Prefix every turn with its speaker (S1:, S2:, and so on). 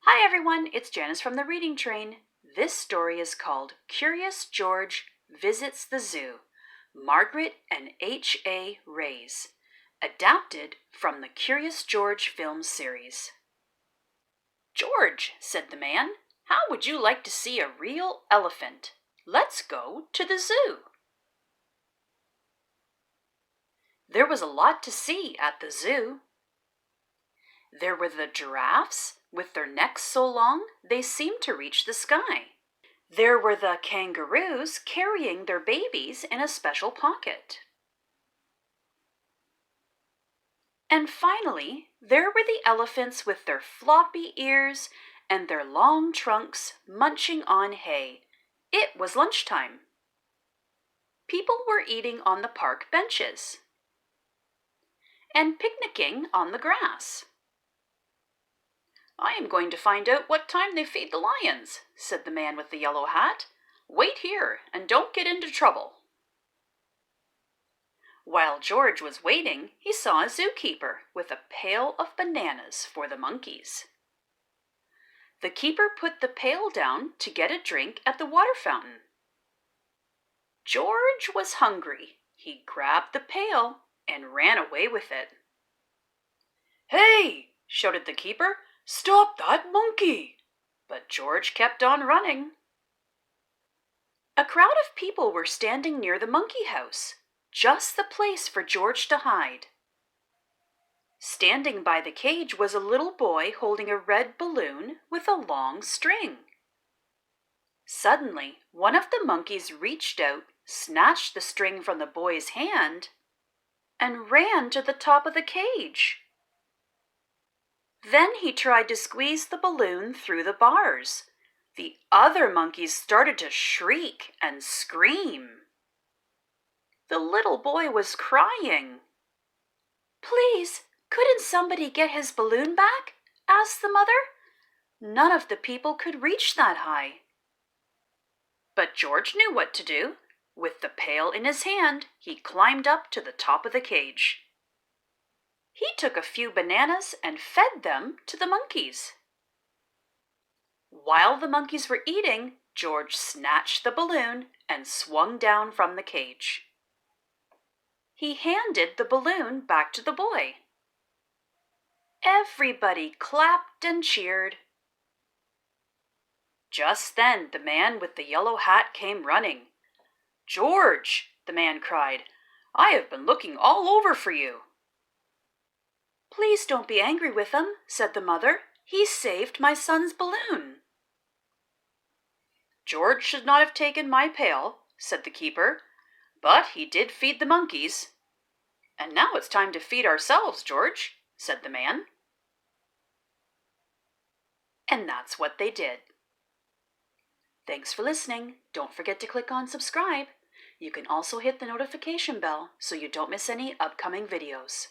S1: Hi everyone, it's Janice from the Reading Train. This story is called Curious George Visits the Zoo, Margret and H.A. Rays, adapted from the Curious George film series. "George," said the man, "how would you like to see a real elephant? Let's go to the zoo." There was a lot to see at the zoo. There were the giraffes, with their necks so long they seemed to reach the sky. There were the kangaroos carrying their babies in a special pocket. And finally, there were the elephants with their floppy ears and their long trunks munching on hay. It was lunchtime. People were eating on the park benches and picnicking on the grass. "I am going to find out what time they feed the lions," said the man with the yellow hat. "Wait here and don't get into trouble." While George was waiting, he saw a zookeeper with a pail of bananas for the monkeys. The keeper put the pail down to get a drink at the water fountain. George was hungry. He grabbed the pail and ran away with it. "Hey!" shouted the keeper. "Stop that monkey!" But George kept on running. A crowd of people were standing near the monkey house, just the place for George to hide. Standing by the cage was a little boy holding a red balloon with a long string. Suddenly, one of the monkeys reached out, snatched the string from the boy's hand, and ran to the top of the cage. Then he tried to squeeze the balloon through the bars. The other monkeys started to shriek and scream. The little boy was crying. "Please, couldn't somebody get his balloon back?" asked the mother. None of the people could reach that high. But George knew what to do. With the pail in his hand, he climbed up to the top of the cage. He took a few bananas and fed them to the monkeys. While the monkeys were eating, George snatched the balloon and swung down from the cage. He handed the balloon back to the boy. Everybody clapped and cheered. Just then, the man with the yellow hat came running. "George," the man cried, "I have been looking all over for you." "Please don't be angry with him," said the mother. "He saved my son's balloon." "George should not have taken my pail," said the keeper, "but he did feed the monkeys." "And now it's time to feed ourselves, George," said the man. And that's what they did. Thanks for listening. Don't forget to click on subscribe. You can also hit the notification bell so you don't miss any upcoming videos.